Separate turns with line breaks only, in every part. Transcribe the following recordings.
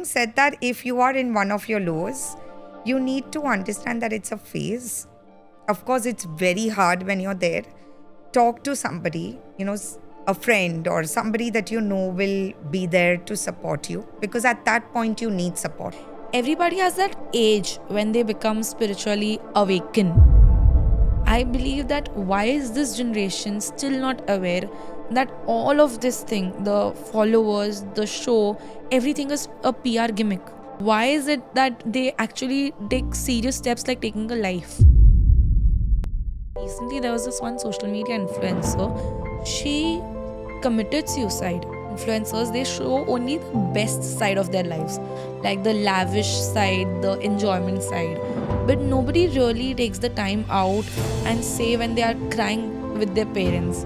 having said that, if you are in one of your lows, you need to understand that it's a phase. Of course, it's very hard when you're there. Talk to somebody, a friend or somebody that you know will be there to support you, because at that point you need support.
Everybody has that age when they become spiritually awakened. I believe that why is this generation still not aware that all of this thing, the followers, the show, everything is a PR gimmick? Why is it that they actually take serious steps like taking a life? Recently, there was this one social media influencer. She committed suicide. Influencers, they show only the best side of their lives, like the lavish side, the enjoyment side. But nobody really takes the time out and say when they are crying with their parents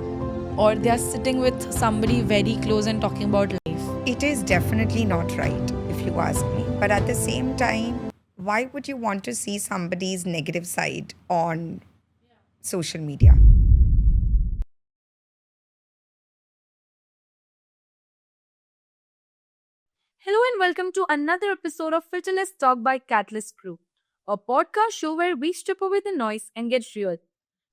or they are sitting with somebody very close and talking about life.
It is definitely not right, if you ask me. But at the same time, why would you want to see somebody's negative side on social media?
Hello and welcome to another episode of Filterless Talk by Catalyst Crew, a podcast show where we strip away the noise and get real.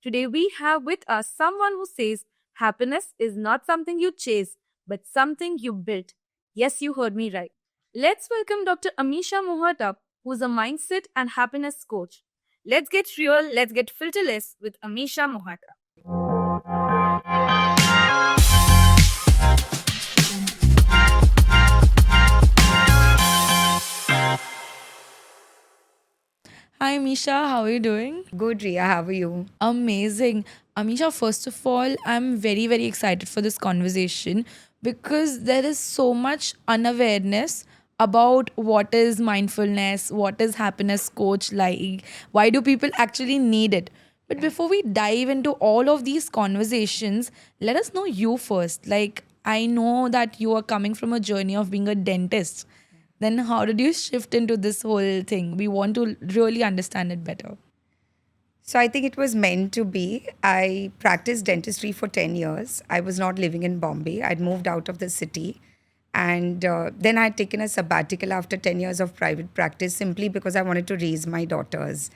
Today we have with us someone who says happiness is not something you chase, but something you build. Yes, you heard me right. Let's welcome Dr. Amisha Mohata, who's a mindset and happiness coach. Let's get real, let's get filterless with Amisha Mohata.
Hi Misha, how are you doing?
Good, Ria, how are you?
Amazing. Amisha, first of all, I'm very, very excited for this conversation because there is so much unawareness about what is mindfulness, what is happiness coach like, why do people actually need it. But before we dive into all of these conversations, let us know you first. Like, I know that you are coming from a journey of being a dentist. Then, how did you shift into this whole thing? We want to really understand it better.
So I think it was meant to be. I practiced dentistry for 10 years. I was not living in Bombay. I'd moved out of the city. And then I had taken a sabbatical after 10 years of private practice simply because I wanted to raise my daughters.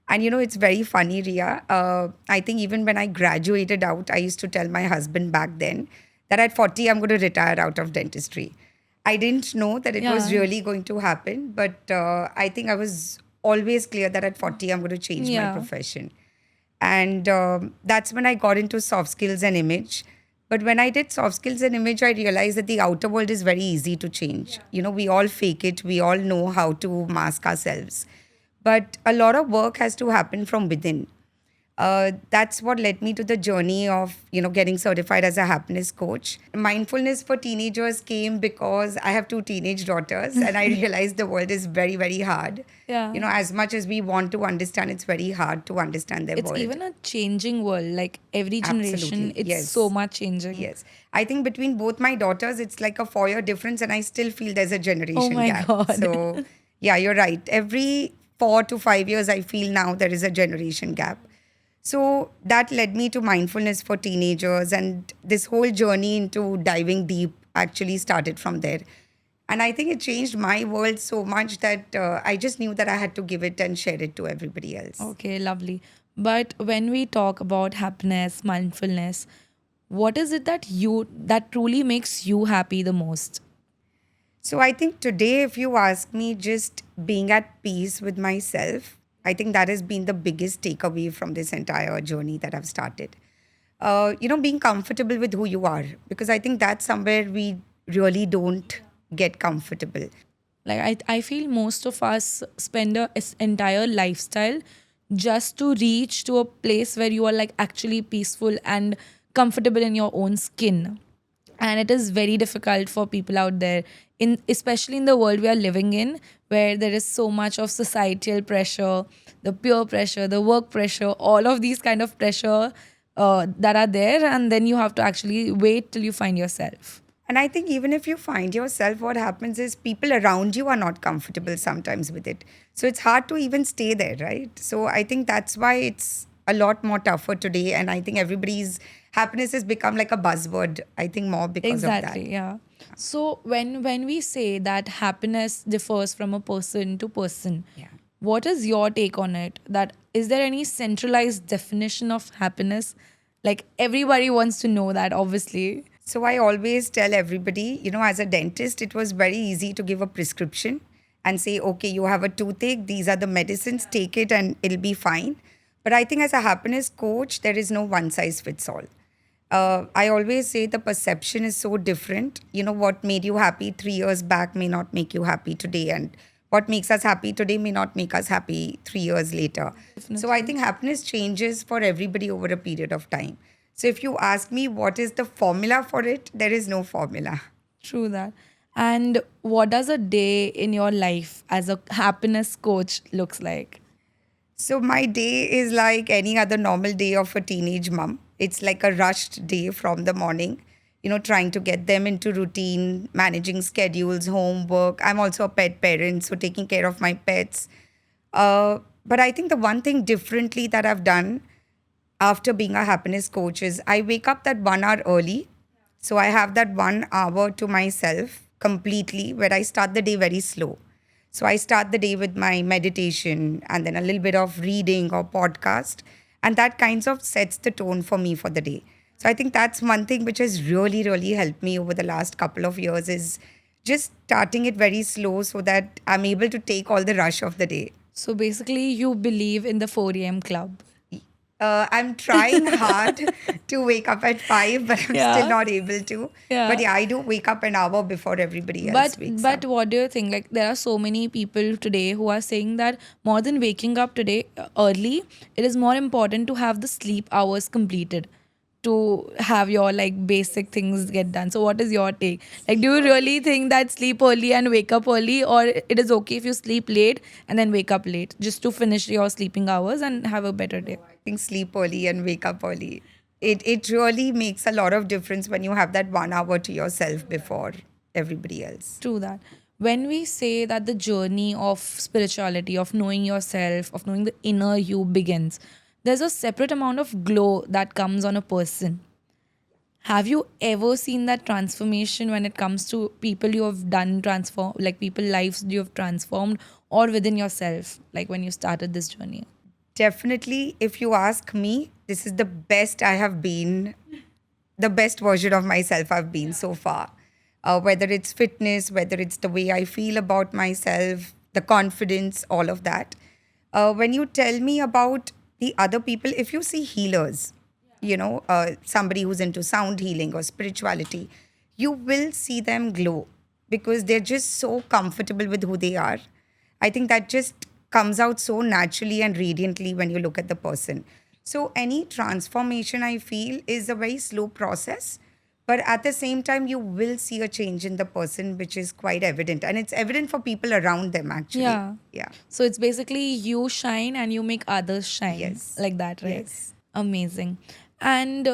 And it's very funny, Ria. I think even when I graduated out, I used to tell my husband back then that at 40, I'm going to retire out of dentistry. I didn't know that it was really going to happen, but I think I was always clear that at 40, I'm going to change my profession. And that's when I got into soft skills and image. But when I did soft skills and image, I realized that the outer world is very easy to change. We all fake it. We all know how to mask ourselves. But a lot of work has to happen from within. That's what led me to the journey of, getting certified as a happiness coach. Mindfulness for teenagers came because I have 2 teenage daughters and I realized the world is very, very hard.
Yeah.
As much as we want to understand, it's very hard to understand their
It's
world.
even a changing world. Like every generation,
Absolutely,
it's
yes.
so much changing.
Yes. I think between both my daughters, it's like a 4-year difference and I still feel there's a generation
my
gap.
God.
So, yeah, you're right. Every 4 to 5 years, I feel now there is a generation gap. So that led me to mindfulness for teenagers, and this whole journey into diving deep actually started from there. And I think it changed my world so much that I just knew that I had to give it and share it to everybody else.
Okay, lovely. But when we talk about happiness, mindfulness, what is it that truly makes you happy the most?
So I think today, if you ask me, just being at peace with myself, I think that has been the biggest takeaway from this entire journey that I've started. Being comfortable with who you are, because I think that's somewhere we really don't get comfortable.
Like I feel most of us spend a entire lifestyle just to reach to a place where you are like actually peaceful and comfortable in your own skin. And it is very difficult for people out there, especially in the world we are living in, where there is so much of societal pressure, the peer pressure, the work pressure, all of these kind of pressure that are there, and then you have to actually wait till you find yourself.
And I think even if you find yourself, what happens is people around you are not comfortable sometimes with it. So it's hard to even stay there, right? So I think that's why it's a lot more tougher today. And I think everybody's happiness has become like a buzzword, I think more because of that.
Exactly, yeah. So when we say that happiness differs from a person to person,
Yeah.
what is your take on it? That is there any centralized definition of happiness? Like everybody wants to know that, obviously.
So I always tell everybody, as a dentist, it was very easy to give a prescription and say, okay, you have a toothache, these are the medicines, take it and it'll be fine. But I think as a happiness coach, there is no one size fits all. I always say the perception is so different. What made you happy 3 years back may not make you happy today. And what makes us happy today may not make us happy 3 years later. So I
Definitely.
think happiness changes for everybody over a period of time. So if you ask me what is the formula for it, there is no formula.
True that. And what does a day in your life as a happiness coach looks like?
So my day is like any other normal day of a teenage mom. It's like a rushed day from the morning, trying to get them into routine, managing schedules, homework. I'm also a pet parent, so taking care of my pets. But I think the one thing differently that I've done after being a happiness coach is I wake up that 1 hour early. So I have that 1 hour to myself completely where I start the day very slow. So I start the day with my meditation and then a little bit of reading or podcast. And that kinds of sets the tone for me for the day. So I think that's one thing which has really, really helped me over the last couple of years is just starting it very slow so that I'm able to take all the rush of the day.
So basically, you believe in the 4 a.m. club.
I'm trying hard to wake up at 5, but I'm still
Yeah.
not able to. But
Yeah.
yeah, I do wake up an hour before everybody else
But
wakes
but
up.
what do you think? Like there are so many people today who are saying that more than waking up today early, it is more important to have the sleep hours completed to have your like basic things get done. So what is your take? Like do you really think that sleep early and wake up early, or it is okay if you sleep late and then wake up late just to finish your sleeping hours and have a better day?
I think sleep early and wake up early. It really makes a lot of difference when you have that 1 hour to yourself before everybody else.
True that. When we say that the journey of spirituality, of knowing yourself, of knowing the inner you begins, there's a separate amount of glow that comes on a person. Have you ever seen that transformation when it comes to people you have done transform, like people lives you have transformed, or within yourself, like when you started this journey?
Definitely, if you ask me, this is the best I have been, the best version of myself I've been so far. Whether it's fitness, whether it's the way I feel about myself, the confidence, all of that. When you tell me about the other people, if you see healers, somebody who's into sound healing or spirituality, you will see them glow because they're just so comfortable with who they are. I think that just comes out so naturally and radiantly when you look at the person. So, any transformation I feel is a very slow process, but at the same time, you will see a change in the person, which is quite evident. And it's evident for people around them, actually.
Yeah.
Yeah.
So it's basically you shine and you make others shine,
Yes.
like that, right?
Yes.
Amazing. And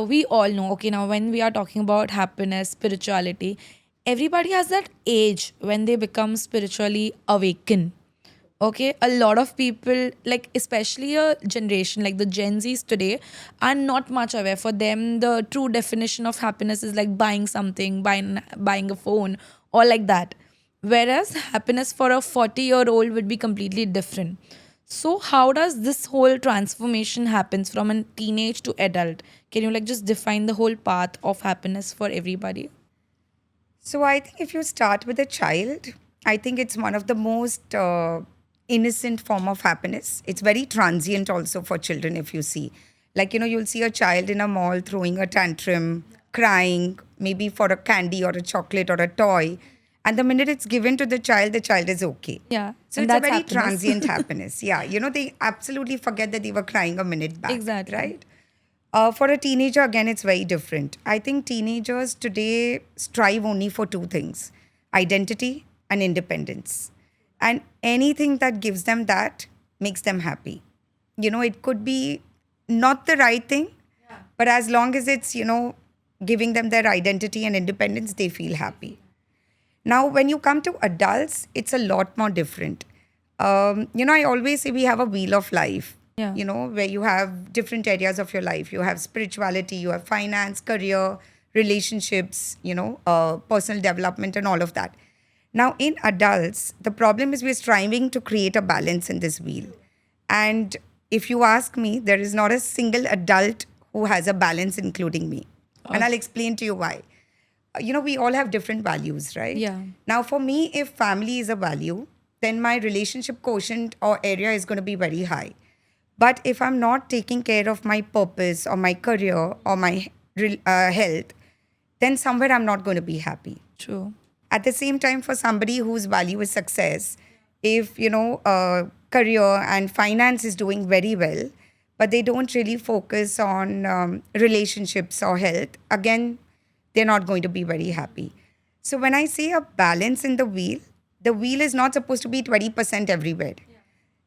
we all know, okay, now when we are talking about happiness, spirituality, everybody has that age when they become spiritually awakened. Okay, a lot of people, like especially a generation like the Gen Zs today, are not much aware. For them, the true definition of happiness is like buying something, buying a phone, or like that. Whereas happiness for a 40-year-old would be completely different. So how does this whole transformation happens from a teenage to adult? Can you like just define the whole path of happiness for everybody?
So I think if you start with a child, I think it's one of the most innocent form of happiness. It's very transient also for children if you see. Like, you'll see a child in a mall throwing a tantrum, crying, maybe for a candy or a chocolate or a toy. And the minute it's given to the child is okay.
Yeah,
So
and
it's a
that's
very
happiness.
transient happiness. Yeah. They absolutely forget that they were crying a minute back,
Exactly.
right? For a teenager, again, it's very different. I think teenagers today strive only for two things: identity and independence. And anything that gives them that makes them happy. It could be not the right thing, but as long as it's, giving them their identity and independence, they feel happy. Now, when you come to adults, it's a lot more different. I always say we have a wheel of life,
Yeah.
where you have different areas of your life. You have spirituality, you have finance, career, relationships, personal development, and all of that. Now, in adults, the problem is we're striving to create a balance in this wheel. And if you ask me, there is not a single adult who has a balance, including me. And I'll explain to you why. We all have different values, right?
Yeah.
Now, for me, if family is a value, then my relationship quotient or area is going to be very high. But if I'm not taking care of my purpose or my career or my health, then somewhere I'm not going to be happy.
True.
At the same time, for somebody whose value is success, if career and finance is doing very well, but they don't really focus on relationships or health, again, they're not going to be very happy. So when I say a balance in the wheel is not supposed to be 20% everywhere.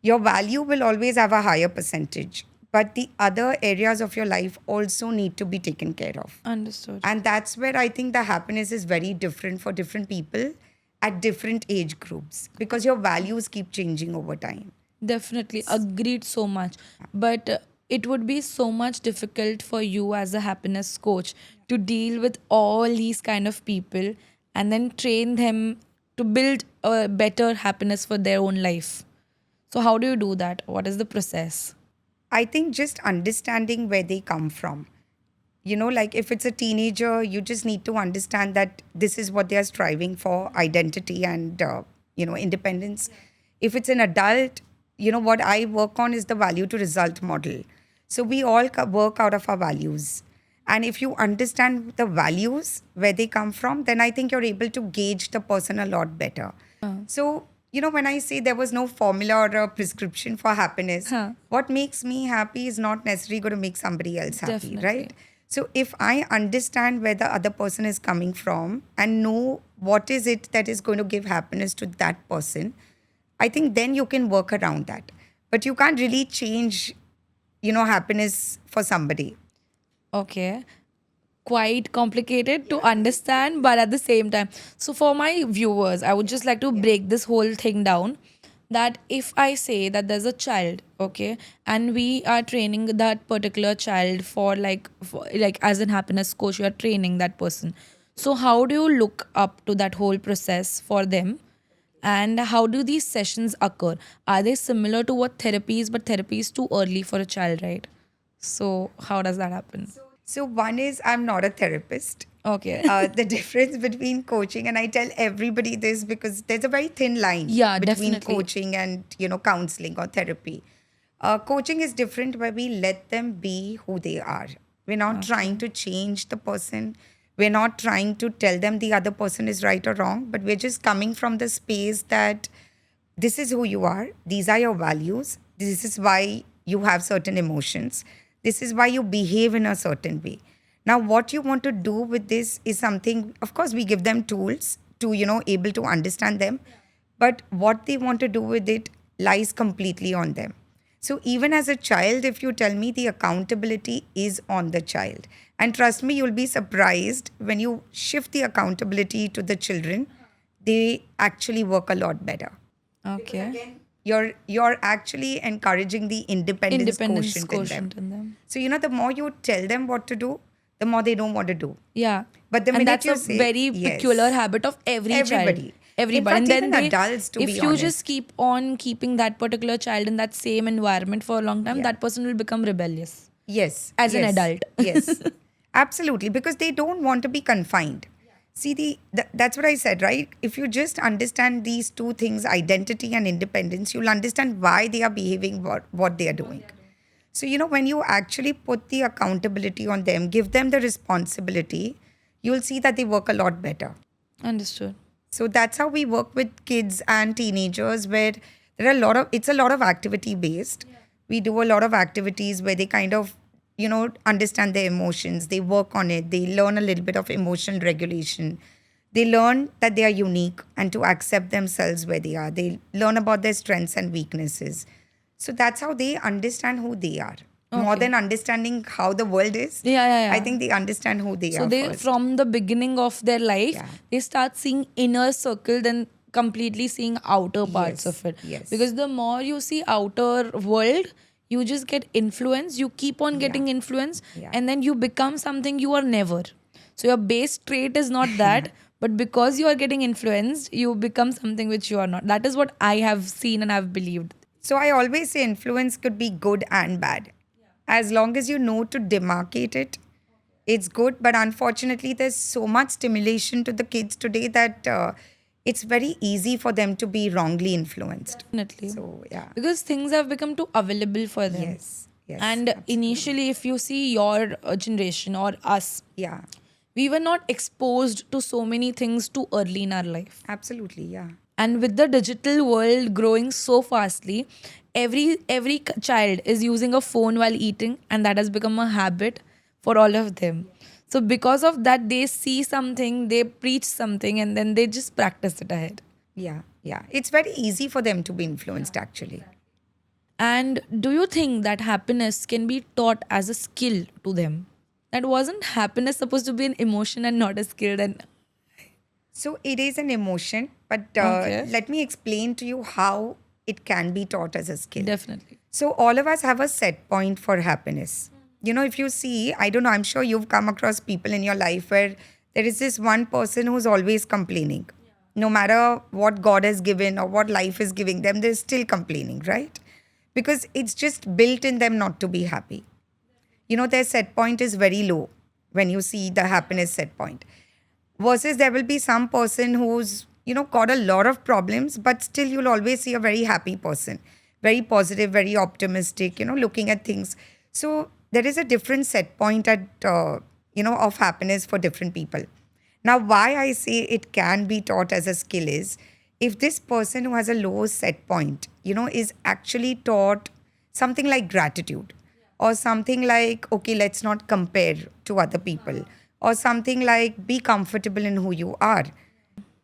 Your value will always have a higher percentage, but the other areas of your life also need to be taken care of.
Understood.
And that's where I think the happiness is very different for different people at different age groups, because your values keep changing over time.
Definitely agreed so much. But it would be so much difficult for you as a happiness coach to deal with all these kind of people and then train them to build a better happiness for their own life. So how do you do that? What is the process?
I think just understanding where they come from. Like if it's a teenager, you just need to understand that this is what they are striving for, identity and, independence. If it's an adult, what I work on is the value to result model. So we all work out of our values. And if you understand the values, where they come from, then I think you're able to gauge the person a lot better. So, when I say there was no formula or a prescription for happiness, what makes me happy is not necessarily going to make somebody else happy,
Definitely.
right? So if I understand where the other person is coming from and know what is it that is going to give happiness to that person, I think then you can work around that. But you can't really change, happiness for somebody.
Okay. Quite complicated to understand, but at the same time. So, for my viewers, I would just like to break this whole thing down. That if I say that there's a child, okay, and we are training that particular child for like as an happiness coach, you are training that person. So, how do you look up to that whole process for them? And how do these sessions occur? Are they similar to what therapy is, but therapy is too early for a child, right? So, how does that happen?
So one is I'm not a therapist.
Okay.
The difference between coaching, and I tell everybody this because there's a very thin line
Yeah,
between
definitely.
coaching and counseling or therapy. Coaching is different, where we let them be who they are. We're not trying to change the person. We're not trying to tell them the other person is right or wrong, but we're just coming from the space that this is who you are. These are your values. This is why you have certain emotions. This is why you behave in a certain way. Now, what you want to do with this is something, of course, we give them tools to, able to understand them. But what they want to do with it lies completely on them. So even as a child, if you tell me, the accountability is on the child. And trust me, you'll be surprised when you shift the accountability to the children, they actually work a lot better.
Okay.
You're actually encouraging the independence
Independence
quotient in them.
quotient in them.
So, the more you tell them what to do, the more they don't want to do.
Yeah.
But the
and
minute
that's
you
a
say,
very
yes,
peculiar habit of every
everybody.
child. Everybody.
In fact,
and then
even adults, to
if
be
you
honest.
just keep on keeping that particular child in that same environment for a long time,
Yeah.
that person will become rebellious.
Yes.
As an
yes,
adult.
Yes. Absolutely. Because they don't want to be confined. See, that's what I said, right? If you just understand these two things, identity and independence, you'll understand why they are behaving what they are doing. So, when you actually put the accountability on them, give them the responsibility, you'll see that they work a lot better.
Understood.
So that's how we work with kids and teenagers, where it's a lot of activity based. We do a lot of activities where they kind of, understand their emotions. They work on it. They learn a little bit of emotional regulation. They learn that they are unique and to accept themselves where they are. They learn about their strengths and weaknesses. So that's how they understand who they are. More
Okay.
than understanding how the world is,
Yeah.
I think they understand who they
So
are
they
first.
from the beginning of their life,
Yeah.
they start seeing inner circle than completely seeing outer parts
Yes,
of it.
yes.
Because the more you see outer world, you just get influence. You keep on getting influence,
Yeah.
and then you become something you are never. So your base trait is not that, but because you are getting influenced, you become something which you are not. That is what I have seen and I've believed.
So I always say influence could be good and bad. As long as you know to demarcate it, it's good. But unfortunately, there's so much stimulation to the kids today that it's very easy for them to be wrongly influenced.
Definitely.
So, yeah.
Because things have become too available for them.
Yes. Yes.
And
Absolutely.
initially, if you see your generation or us,
Yeah.
we were not exposed to so many things too early in our life.
Absolutely. Yeah.
And with the digital world growing so fastly, every child is using a phone while eating, and that has become a habit for all of them. So because of that, they see something, they preach something, and then they just practice it ahead.
Yeah. Yeah. It's very easy for them to be influenced, actually.
And do you think that happiness can be taught as a skill to them? That wasn't happiness supposed to be an emotion and not a skill? Then
So it is an emotion, but
okay,
let me explain to you how it can be taught as a skill.
definitely,
So all of us have a set point for happiness. You know, if you see, I don't know, I'm sure you've come across people in your life where there is this one person who's always complaining. No matter what God has given or what life is giving them, they're still complaining, right? Because it's just built in them not to be happy. You know, their set point is very low when you see the happiness set point. Versus there will be some person who's, got a lot of problems, but still you'll always see a very happy person, very positive, very optimistic, looking at things. So there is a different set point of happiness for different people. Now, why I say it can be taught as a skill is if this person who has a low set point, is actually taught something like gratitude or something like, okay, let's not compare to other people or something like be comfortable in who you are,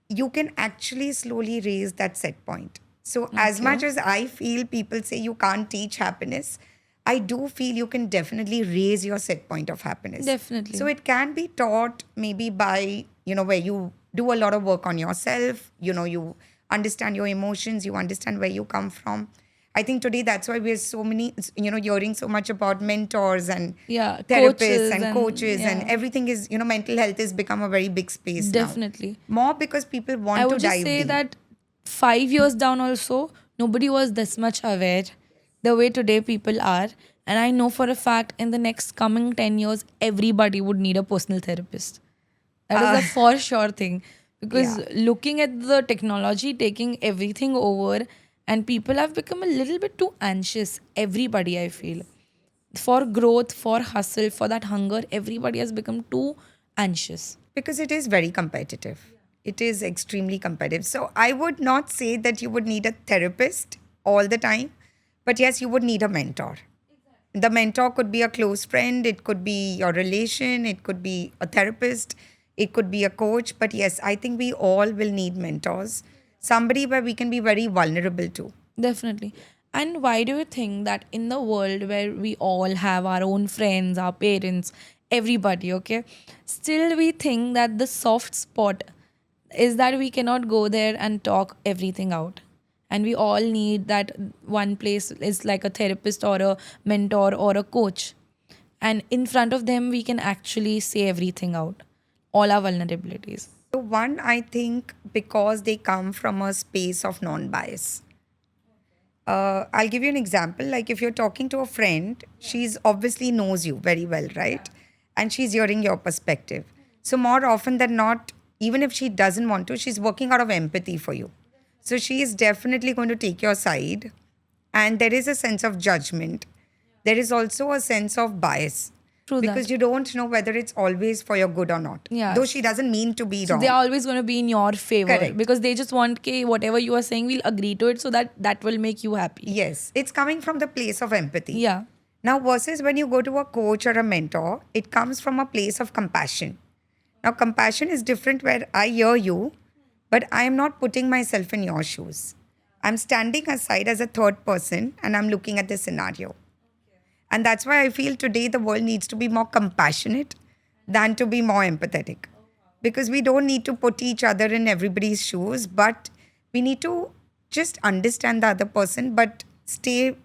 you can actually slowly raise that set point. So, as
okay,
much as I feel people say you can't teach happiness, I do feel you can definitely raise your set point of happiness. So,
definitely.
it can be taught maybe by, where you do a lot of work on yourself, you understand your emotions, you understand where you come from. I think today that's why we're so many, hearing so much about mentors and
Yeah,
therapists
coaches
and
and
coaches and
yeah,
everything is, mental health has become a very big space now.
definitely.
More because people
I
want to
would just
dive
say
deep.
that 5 years down also, nobody was this much aware the way today people are. And I know for a fact in the next coming 10 years, everybody would need a personal therapist. That is a
Uh,
for sure thing. Because
yeah.
looking at the technology taking everything over, and people have become a little bit too anxious. Everybody, I feel. For growth, for hustle, for that hunger, everybody has become too anxious.
Because it is very competitive. It is extremely competitive. So I would not say that you would need a therapist all the time, but yes, you would need a mentor. The mentor could be a close friend, it could be your relation, it could be a therapist, it could be a coach. But yes, I think we all will need mentors, somebody where we can be very vulnerable to.
Definitely. And why do you think that in the world where we all have our own friends, our parents, everybody, okay, still we think that the soft spot is that we cannot go there and talk everything out. And we all need that one place is like a therapist or a mentor or a coach. And in front of them, we can actually say everything out, all our vulnerabilities.
So, one, I think because they come from a space of non bias. I'll give you an example. Like if you're talking to a friend, she's obviously knows you very well, right? And she's hearing your perspective. So more often than not, even if she doesn't want to, she's working out of empathy for you. So she is definitely going to take your side. And there is a sense of judgment. There is also a sense of bias
True
because
that.
you don't know whether it's always for your good or not. Though she
Yes.
doesn't mean to be
So they
wrong.
are always going to be in your favor
Correct.
because they just want okay, whatever you are saying, we'll agree to it so that that will make you happy.
Yes, it's coming from the place of empathy.
Yeah,
Now, versus when you go to a coach or a mentor, it comes from a place of compassion. Now, compassion is different where I hear you, but I am not putting myself in your shoes. I'm standing aside as a third person and I'm looking at the scenario. And that's why I feel today the world needs to be more compassionate than to be more empathetic. Because we don't need to put each other in everybody's shoes, but we need to just understand the other person, but stay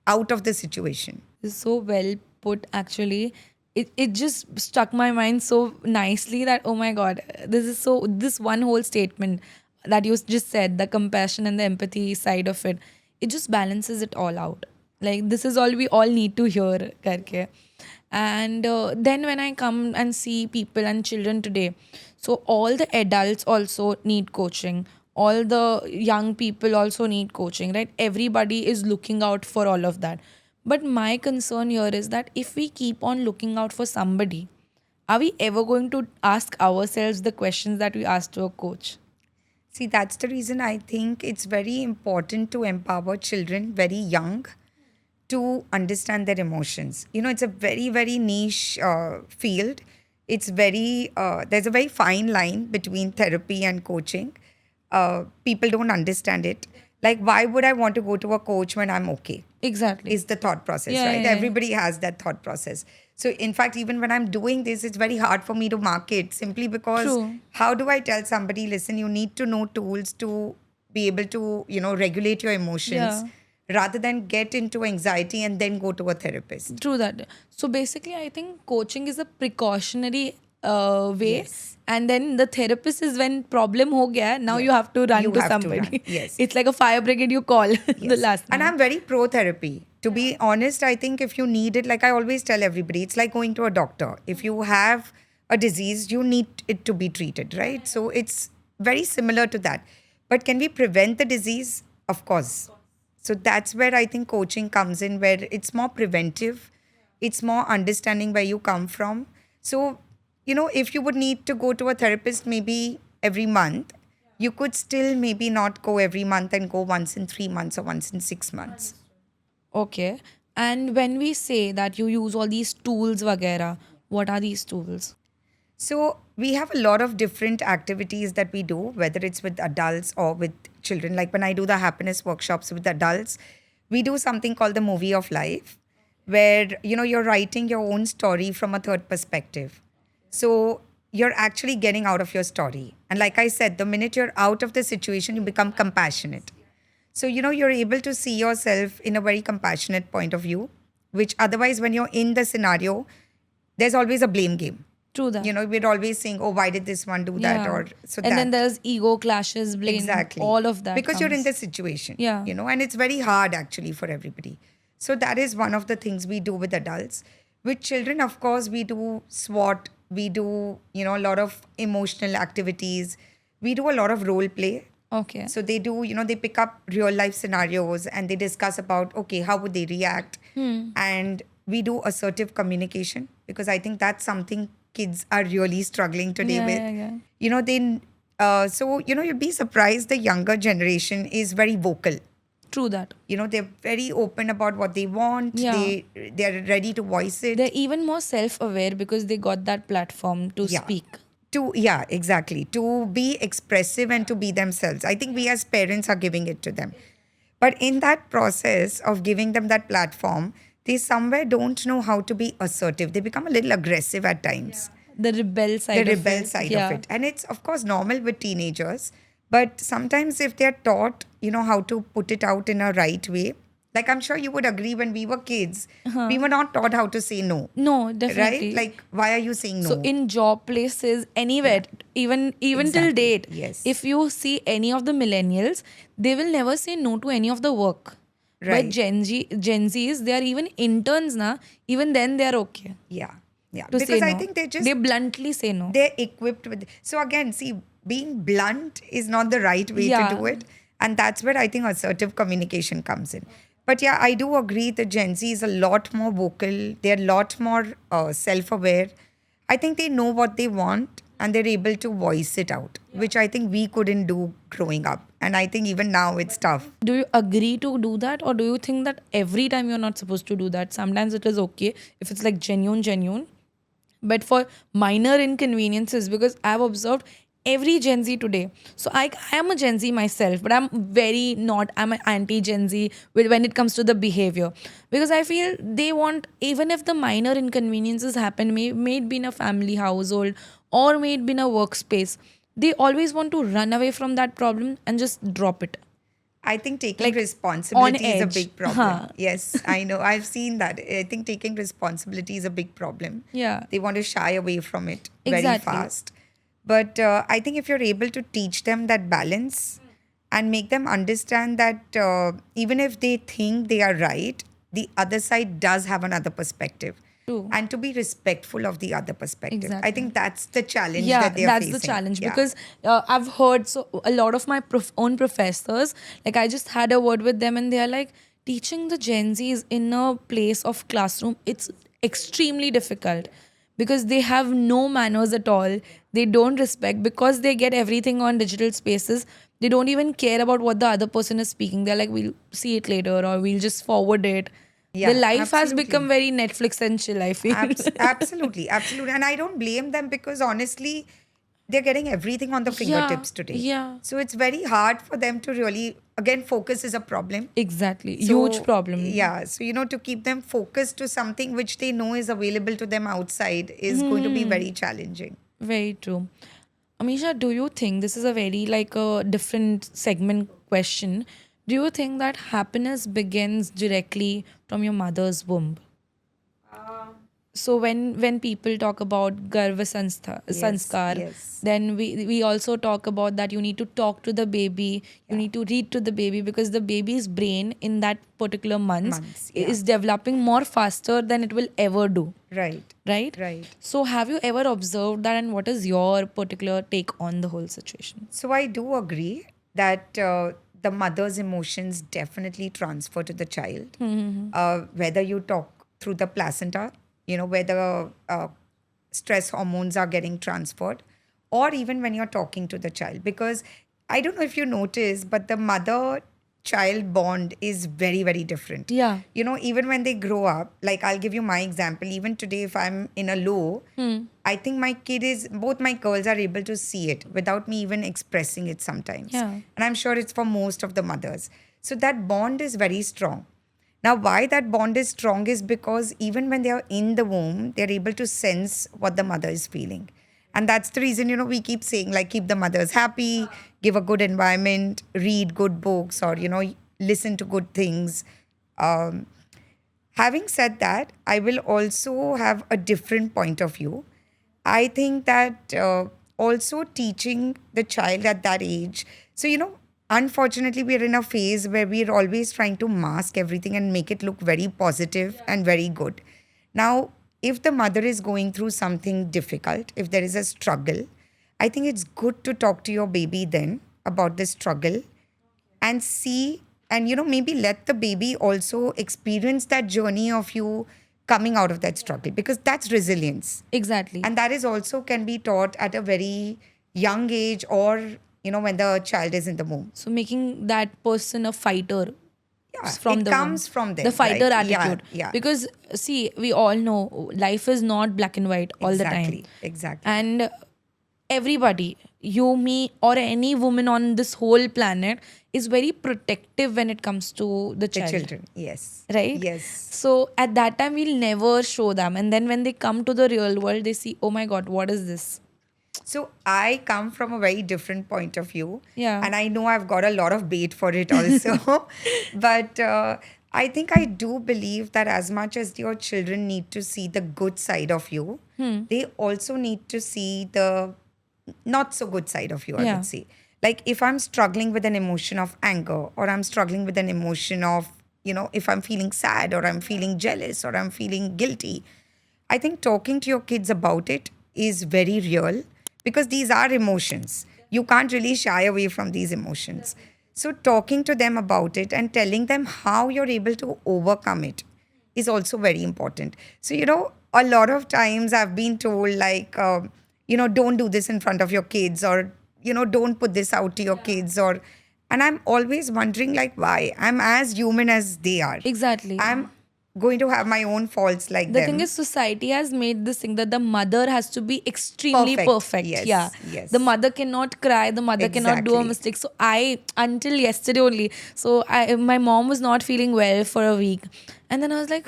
out of the situation.
it's so well put actually. it just struck my mind so nicely that, oh my god, this one whole statement that you just said, the compassion and the empathy side of it, it just balances it all out. Like, this is all we all need to hear karke. And then when I come and see people and children today, so all the adults also need coaching, all the young people also need coaching, right? Everybody is looking out for all of that. But my concern here is that if we keep on looking out for somebody, are we ever going to ask ourselves the questions that we ask to a coach?
See, that's the reason I think it's very important to empower children very young to understand their emotions. It's a very, very niche field. There's a very fine line between therapy and coaching. People don't understand it. Like, why would I want to go to a coach when I'm okay?
Exactly.
Is the thought process,
Yeah,
right?
yeah, yeah.
Everybody has that thought process. So, in fact, even when I'm doing this, it's very hard for me to market simply because
True.
how do I tell somebody, listen, you need to know tools to be able to, regulate your emotions
Yeah.
rather than get into anxiety and then go to a therapist.
True that. So basically, I think coaching is a precautionary way,
Yes.
and then the therapist is when problem ho gaya. Now
Yes.
you have to run
You
to
have to run.
somebody.
Yes.
It's like a fire brigade you call the
Yes.
last
And
minute.
I'm very pro therapy. To be honest, I think if you need it, like I always tell everybody, it's like going to a doctor. If you have a disease, you need it to be treated, right? So it's very similar to that. But can we prevent the disease? Of course. So that's where I think coaching comes in, where it's more preventive, it's more understanding where you come from. So, if you would need to go to a therapist maybe every month, you could still maybe not go every month and go once in 3 months or once in 6 months.
Okay. And when we say that you use all these tools, vagera, what are these tools?
So we have a lot of different activities that we do, whether it's with adults or with children. Like when I do the happiness workshops with adults, we do something called the movie of life, where you're writing your own story from a third perspective. So you're actually getting out of your story. And like I said, the minute you're out of the situation, you become compassionate. So, you're able to see yourself in a very compassionate point of view, which otherwise, when you're in the scenario, there's always a blame game.
True that.
We're always saying, oh, why did this one do that?
Yeah.
Or so
And then
that.
there's ego clashes, blame,
Exactly.
all of that.
Because you're in
comes.
the situation,
Yeah.
and it's very hard actually for everybody. So that is one of the things we do with adults. With children, of course, we do SWOT, we do, a lot of emotional activities, we do a lot of role play.
Okay.
So they do, they pick up real life scenarios and they discuss about, okay, how would they react? And we do assertive communication because I think that's something kids are really struggling today
Yeah,
with.
yeah, yeah.
You'd be surprised the younger generation is very vocal.
True that.
They're very open about what they want.
Yeah.
They're ready to voice it.
They're even more self-aware because they got that platform to
Yeah.
speak.
Exactly. To be expressive and to be themselves. I think we as parents are giving it to them. But in that process of giving them that platform, they somewhere don't know how to be assertive. They become a little aggressive at times.
The rebel side
The
of
rebel
it.
side
Yeah.
of it. And it's, of course, normal with teenagers. But sometimes if they're taught, how to put it out in a right way, like I'm sure you would agree when we were kids, we were not taught how to say no.
No, definitely.
Right? Like, why are you saying no?
So in job places, anywhere, even till
Exactly.
date,
Yes.
if you see any of the millennials, they will never say no to any of the work.
Right.
But Gen Zs, they are even interns na. Even then, they are okay
Yeah.
to
Because
say no.
I think
they bluntly say no.
they're equipped with. So again, see, being blunt is not the right way
Yeah.
to do it. And that's where I think assertive communication comes in. But yeah, I do agree that Gen Z is a lot more vocal. They're a lot more self-aware. I think they know what they want and they're able to voice it out, which I think we couldn't do growing up. And I think even now it's tough.
Do you agree to do that, or do you think that every time you're not supposed to do that? Sometimes it is okay if it's like genuine. But for minor inconveniences, because I've observed every Gen Z today. So I am a Gen Z myself, but I'm an anti-Gen Z when it comes to the behavior. Because I feel they want, even if the minor inconveniences happen, may it be in a family household or may it be in a workspace, they always want to run away from that problem and just drop it.
I think taking
Like on
responsibility is a
edge.
big problem.
Huh.
Yes, I know. I've seen that. I think taking responsibility is a big problem.
Yeah,
They want to shy away from it very
exactly.
fast. But I think if you're able to teach them that balance and make them understand that even if they think they are right, the other side does have another perspective.
True.
And to be respectful of the other perspective. I
Exactly.
think that's the challenge
Yeah,
that they are
that's the
facing.
challenge
Yeah.
because I've heard so a lot of my own professors, like I just had a word with them and they are like, teaching the Gen Zs in a place of classroom, it's extremely difficult because they have no manners at all. They don't respect because they get everything on digital spaces. They don't even care about what the other person is speaking. They're like, we'll see it later or we'll just forward it. The
Yeah,
life has become
absolutely.
very Netflix and chill, I feel.
Absolutely, absolutely. And I don't blame them because honestly, they're getting everything on the
Yeah,
fingertips today.
yeah.
So it's very hard for them to really, again, focus is a problem.
Exactly. Huge
So,
problem.
yeah, so, to keep them focused to something which they know is available to them outside is going to be very challenging.
Very true. Amisha, do you think this is a very like a different segment question? Do you think that happiness begins directly from your mother's womb? So when people talk about garva
Yes,
sanskar,
yes.
then we also talk about that you need to talk to the baby, you
Yeah.
need to read to the baby because the baby's brain in that particular months
Months, yeah.
is developing more faster than it will ever do,
Right,
right?
right.
So have you ever observed that, and what is your particular take on the whole situation?
So I do agree that the mother's emotions definitely transfer to the child. Whether you talk through the placenta, where the stress hormones are getting transferred, or even when you're talking to the child. Because I don't know if you notice, but the mother child bond is very, very different.
Yeah.
Even when they grow up, like I'll give you my example. Even today, if I'm in a low, I think both my girls are able to see it without me even expressing it sometimes.
Yeah.
And I'm sure it's for most of the mothers. So that bond is very strong. Now, why that bond is strong is because even when they are in the womb, they're able to sense what the mother is feeling. And that's the reason, we keep saying, like, keep the mothers happy, give a good environment, read good books, or, listen to good things. Um, Having said that, I will also have a different point of view. I think that also teaching the child at that age. So, unfortunately, we're in a phase where we're always trying to mask everything and make it look very positive and very good. Now, if the mother is going through something difficult, if there is a struggle, I think it's good to talk to your baby then about the struggle and see and maybe let the baby also experience that journey of you coming out of that struggle, because that's resilience,
Exactly.
and that is also can be taught at a very young age, or when the child is in the womb.
So making that person a fighter
Yeah,
from
it
the womb,
comes from
the
them,
fighter
right? Yeah,
attitude.
yeah.
Because see, we all know life is not black and white all the time,
Exactly.
and everybody, you, me, or any woman on this whole planet is very protective when it comes to the
The
child,
children, yes.
right?
Yes.
So at that time we'll never show them, and then when they come to the real world they see, oh my god, what is this?
So I come from a very different point of view,
Yeah.
and I know I've got a lot of bait for it also. But I think I do believe that as much as your children need to see the good side of you, they also need to see the not so good side of you, I
Yeah.
would say. Like if I'm struggling with an emotion of anger, or I'm struggling with an emotion of, if I'm feeling sad, or I'm feeling jealous, or I'm feeling guilty, I think talking to your kids about it is very real, because these are emotions. You can't really shy away from these emotions. So, talking to them about it and telling them how you're able to overcome it is also very important. So, a lot of times I've been told, like, don't do this in front of your kids, or, don't put this out to your kids, and I'm always wondering, like, why? I'm as human as they are.
Exactly.
I'm going to have my own faults like
The thing
them.
is, society has made this thing that the mother has to be extremely
Perfect.
perfect. Yeah.
Yes,
The
yes.
mother cannot cry, the mother cannot do a
Exactly.
mistake. So I, until yesterday only, so my mom was not feeling well for a week. And then I was like,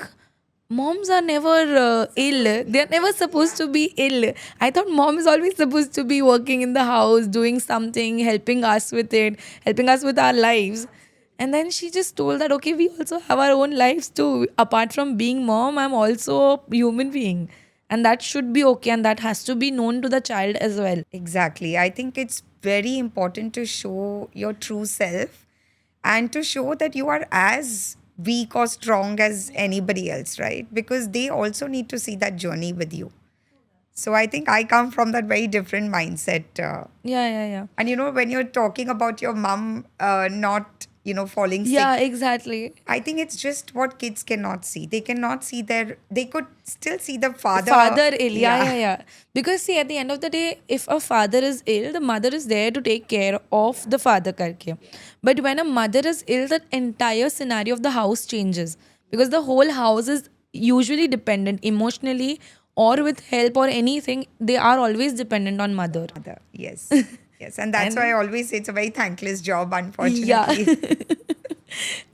moms are never ill. They're never supposed to be ill. I thought mom is always supposed to be working in the house, doing something, helping us with it, helping us with our lives. And then she just told that, okay, we also have our own lives too. Apart from being mom, I'm also a human being. And that should be okay. And that has to be known to the child as well.
Exactly. I think it's very important to show your true self and to show that you are as weak or strong as anybody else, right? Because they also need to see that journey with you. So I think I come from that very different mindset.
Yeah, yeah, yeah.
And when you're talking about your mom not, falling
Yeah,
sick,
exactly.
I think it's just what kids cannot see. They cannot see they could still see the father.
Father ill, yeah,
Yeah.
yeah, yeah. Because see, at the end of the day, if a father is ill, the mother is there to take care of the father karke. But when a mother is ill, the entire scenario of the house changes, because the whole house is usually dependent emotionally or with help or anything. They are always dependent on mother.
Yes. Yes. And that's why I
And
always say it's a very thankless job,
yeah.
unfortunately.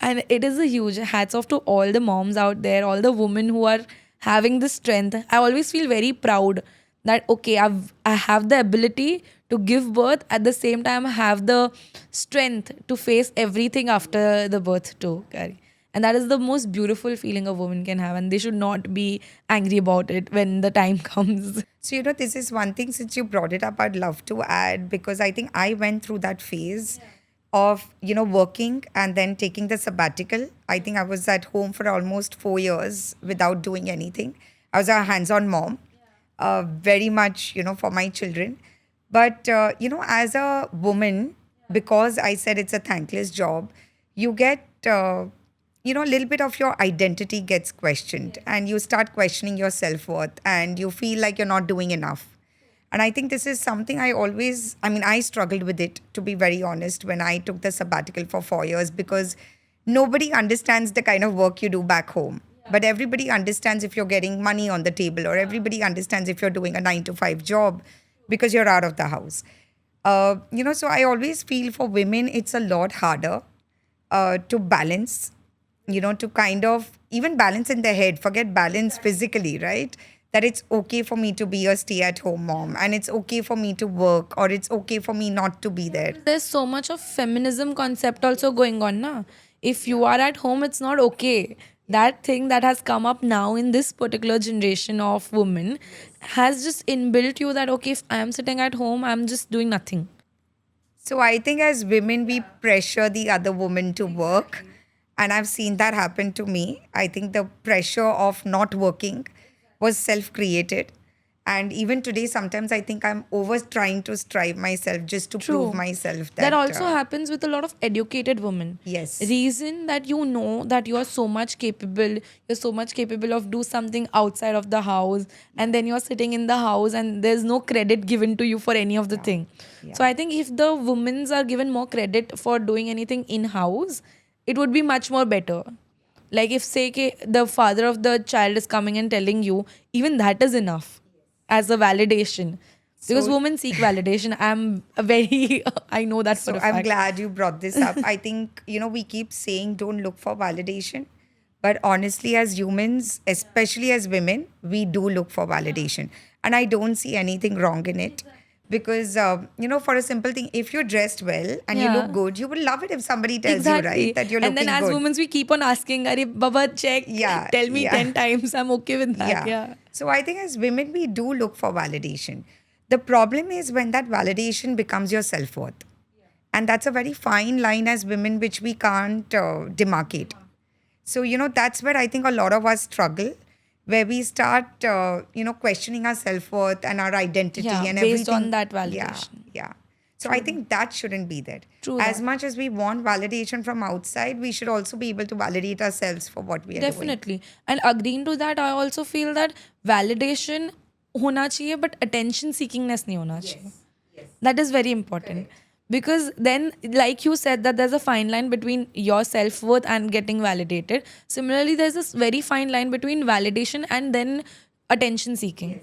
And it is a huge hats off to all the moms out there, all the women who are having the strength. I always feel very proud that okay, I have the ability to give birth, at the same time I have the strength to face everything after the birth too, Kari. And that is the most beautiful feeling a woman can have, and they should not be angry about it when the time comes.
So, this is one thing, since you brought it up, I'd love to add, because I think I went through that phase of, working and then taking the sabbatical. I think I was at home for almost 4 years without doing anything. I was a hands on mom, very much, for my children. But, as a woman, because I said it's a thankless job, you get, a little bit of your identity gets questioned and you start questioning your self worth and you feel like you're not doing enough. And I think this is something I struggled with it, to be very honest, when I took the sabbatical for 4 years, because nobody understands the kind of work you do back home. But everybody understands if you're getting money on the table, or everybody understands if you're doing a 9 to 5 job because you're out of the house. So I always feel for women, it's a lot harder to balance, to kind of even balance in the head, forget balance physically, right? That it's okay for me to be a stay at home mom and it's okay for me to work, or it's okay for me not to be there.
There's so much of feminism concept also going on na. If you are at home, it's not okay. That thing that has come up now in this particular generation of women has just inbuilt you that okay, if I am sitting at home, I'm just doing nothing.
So I think as women, we pressure the other woman to work. And I've seen that happen to me. I think the pressure of not working was self created. And even today, sometimes I think I'm over trying to strive myself just to prove
True.
myself
That
that.
also happens with a lot of educated women.
Yes.
Reason that you know that you are so much capable, you're so much capable of do something outside of the house, and then you're sitting in the house and there's no credit given to you for any of the thing.
Yeah.
So I think if the women's are given more credit for doing anything in house, it would be much more better. Like if say the father of the child is coming and telling you, even that is enough as a validation, because
So
women seek validation. I'm a very I know that for
So
a
I'm
fact.
glad you brought this up. I think, we keep saying don't look for validation. But honestly, as humans, especially as women, we do look for validation. And I don't see anything wrong in it. Because, for a simple thing, if you're dressed well and you
Yeah,
look good, you will love it if somebody tells you, right,
exactly.
that you're
And then
looking
as
good.
women we keep on asking, Are Baba, check,
Yeah,
tell me
yeah.
10 times, I'm okay with that.
Yeah.
Yeah.
So I think as women, we do look for validation. The problem is when that validation becomes your self worth. And that's a very fine line as women, which we can't demarcate. So, that's where I think a lot of us struggle, where we start, questioning our self worth and our identity
Yeah,
and
based on
everything.
that
Yeah.
validation.
Yeah. So I think that shouldn't be there.
True
As
that.
much as we want validation from outside, we should also be able to validate ourselves for what we are doing.
Definitely. And agreeing to that, I also feel that validation hona chahiye, but attention seekingness nahi hona chahiye. That is very important. Because then, like you said, that there's a fine line between your self worth and getting validated. Similarly, there's this very fine line between validation and then attention seeking.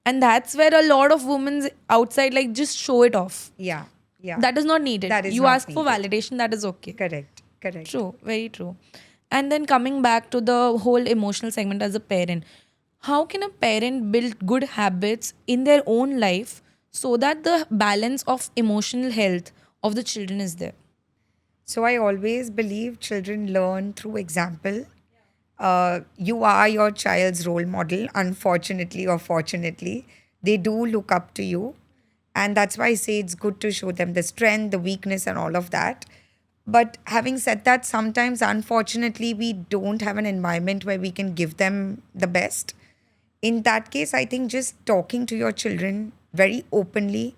And that's where a lot of women outside like just show it off.
Yeah. Yeah.
That is not needed.
That is
You
not
ask for
needed.
validation, that is okay.
Correct. Correct.
True, very true. And then coming back to the whole emotional segment as a parent, how can a parent build good habits in their own life so that the balance of emotional health of the children is there?
So I always believe children learn through example. You are your child's role model, unfortunately or fortunately. They do look up to you. And that's why I say it's good to show them the strength, the weakness, and all of that. But having said that, sometimes, unfortunately, we don't have an environment where we can give them the best. In that case, I think just talking to your children very openly,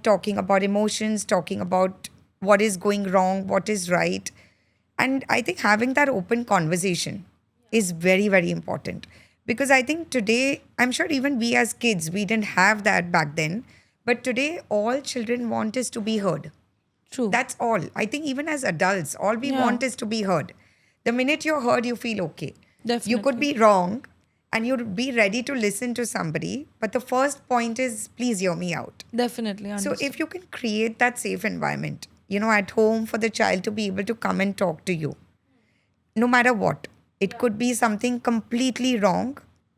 talking about emotions, talking about what is going wrong, what is right. And I think having that open conversation is very, very important. Because I think today, I'm sure even we as kids, we didn't have that back then. But today, all children want is to be heard.
True.
That's all. I think even as adults, all we
Yeah.
want is to be heard. The minute you're heard, you feel okay. You could
Definitely.
be wrong and you'd be ready to listen to somebody. But the first point is, please hear me out.
Definitely
So
understood.
if you can create that safe environment, at home for the child to be able to come and talk to you, no matter what, it could be something completely wrong,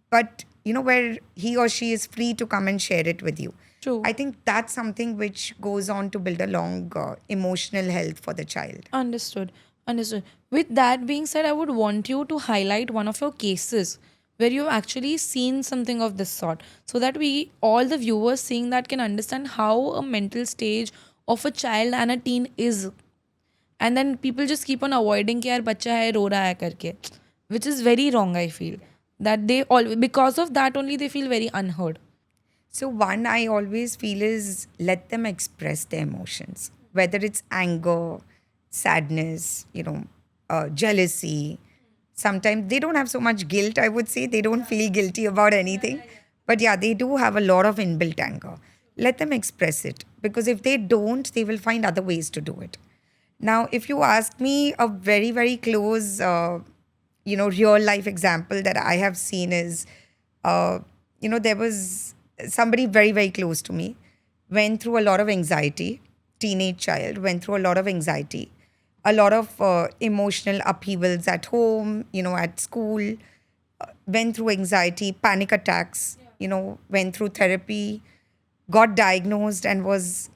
but where he or she is free to come and share it with you.
True.
I think that's something which goes on to build a long emotional health for the child.
Understood. Understood. With that being said, I would want you to highlight one of your cases where you've actually seen something of this sort so that we, all the viewers seeing that, can understand how a mental stage of a child and a teen is. And then people just keep on avoiding कि यार बच्चा है रो रहा है करके, which is very wrong. I feel that they all, because of that only, they feel very unheard.
So, one I always feel is let them express their emotions, whether it's anger, sadness, jealousy. Sometimes they don't have so much guilt, I would say. They don't feel guilty about anything. But yeah, they do have a lot of inbuilt anger. Let them express it because if they don't, they will find other ways to do it. Now, if you ask me, a very, very close, real life example that I have seen is, there was somebody very, very close to me, went through a lot of anxiety, teenage child, went through a lot of anxiety, a lot of emotional upheavals at home, at school, went through anxiety, panic attacks, went through therapy, got diagnosed and was,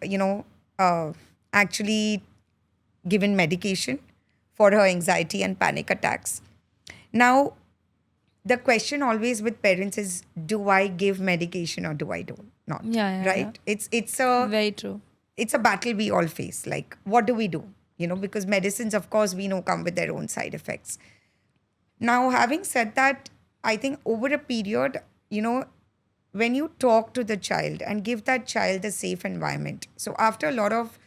actually given medication for her anxiety and panic attacks. Now, the question always with parents is, do I give medication or do I don't not?
Yeah, yeah,
Right?
Very true.
It's a battle we all face. Like, what do we do? Because medicines, of course, we know come with their own side effects. Now, having said that, I think over a period, when you talk to the child and give that child a safe environment. So after a lot of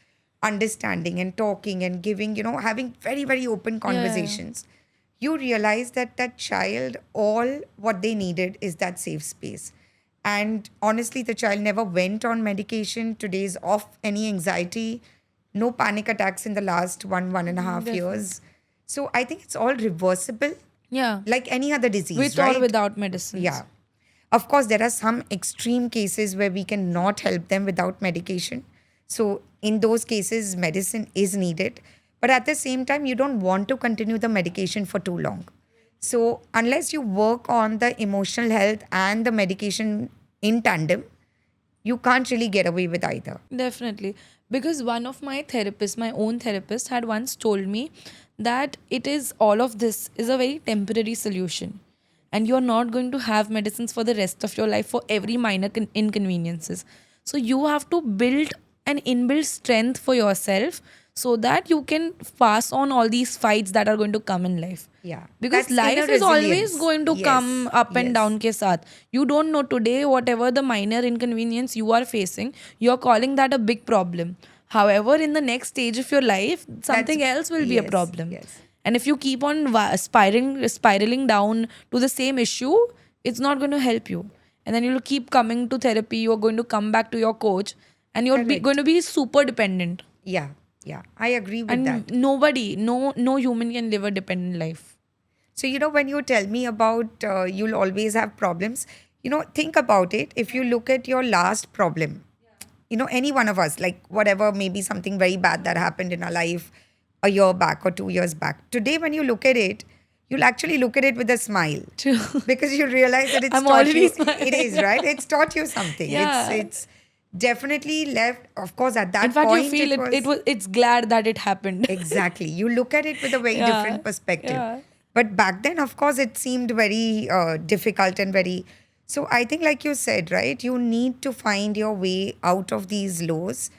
understanding and talking and giving, having very, very open
Yeah, yeah, yeah.
conversations, you realize that that child, all what they needed is that safe space. And honestly, the child never went on medication. Today's off any anxiety, no panic attacks in the last 1.5 years. So I think it's all reversible,
Yeah.
like any other disease,
With
right?
or without medicines.
Yeah. Of course, there are some extreme cases where we cannot help them without medication. So, in those cases, medicine is needed. But at the same time, you don't want to continue the medication for too long. So, unless you work on the emotional health and the medication in tandem, you can't really get away with either.
Definitely. Because one of my therapists, my own therapist, had once told me that it is all of this is a very temporary solution. And you're not going to have medicines for the rest of your life for every minor inconveniences. So you have to build an inbuilt strength for yourself so that you can pass on all these fights that are going to come in life.
Yeah.
Because
That's inner
life is always
resilience.
going to
Yes.
come up and
Yes.
down ke saath. You don't know today, whatever the minor inconvenience you are facing, you're calling that a big problem. However, in the next stage of your life, something else will be a
yes,
problem.
yes.
And if you keep on spiraling down to the same issue, it's not going to help you. And then you'll keep coming to therapy, you're going to come back to your coach, and you're
Correct.
going to be super dependent.
Yeah. Yeah. I agree with that.
And nobody, no human can live a dependent life.
So, when you tell me about you'll always have problems, think about it. If you look at your last problem, any one of us, like whatever, maybe something very bad that happened in our life a year back or 2 years back. Today, when you look at it, you'll actually look at it with a smile.
True.
Because you realize that it's
I'm
taught
already
you.
smiling.
It is, right? It's taught you something.
Yeah.
It's Definitely left. Of course, at
In
that
fact, you
point,
feel
it
it. It
was
was. It's glad that it happened.
exactly. You look at it with a very
Yeah.
different perspective.
Yeah.
But back then, of course, it seemed very difficult and very. So I think, like you said, right, you need to find your way out of these lows.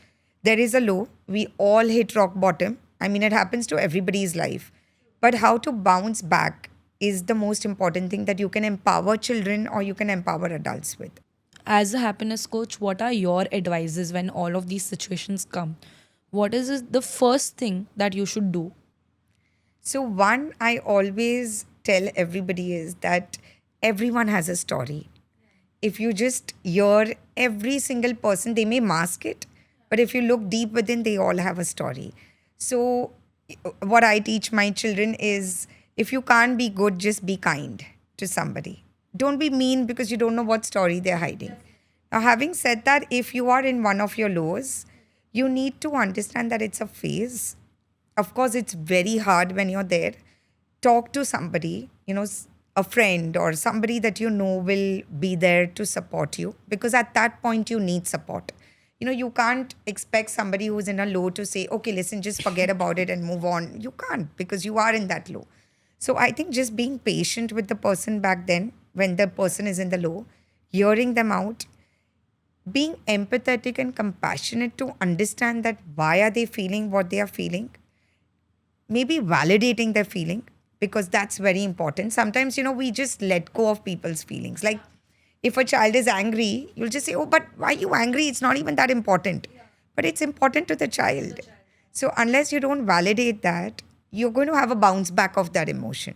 There is a low. We all hit rock bottom. I mean, it happens to everybody's life. But how to bounce back is the most important thing that you can empower children or you can empower adults with.
As a happiness coach, what are your advices when all of these situations come? What is the first thing that you should do?
So, one I always tell everybody is that everyone has a story. If you just hear every single person, they may mask it, but if you look deep within, they all have a story. So, what I teach my children is if you can't be good, just be kind to somebody. Don't be mean because you don't know what story they're hiding. Now, having said that, if you are in one of your lows, you need to understand that it's a phase. Of course, it's very hard when you're there. Talk to somebody, a friend or somebody that you know will be there to support you because at that point you need support. You can't expect somebody who's in a low to say, okay, listen, just forget about it and move on. You can't because you are in that low. So I think just being patient with the person back then when the person is in the low, hearing them out, being empathetic and compassionate to understand that why are they feeling what they are feeling, maybe validating their feeling because that's very important. Sometimes, we just let go of people's feelings. Like if a child is angry, you'll just say, oh, but why are you angry? It's not even that important. But it's important to the child. So unless you don't validate that, you're going to have a bounce back of that emotion.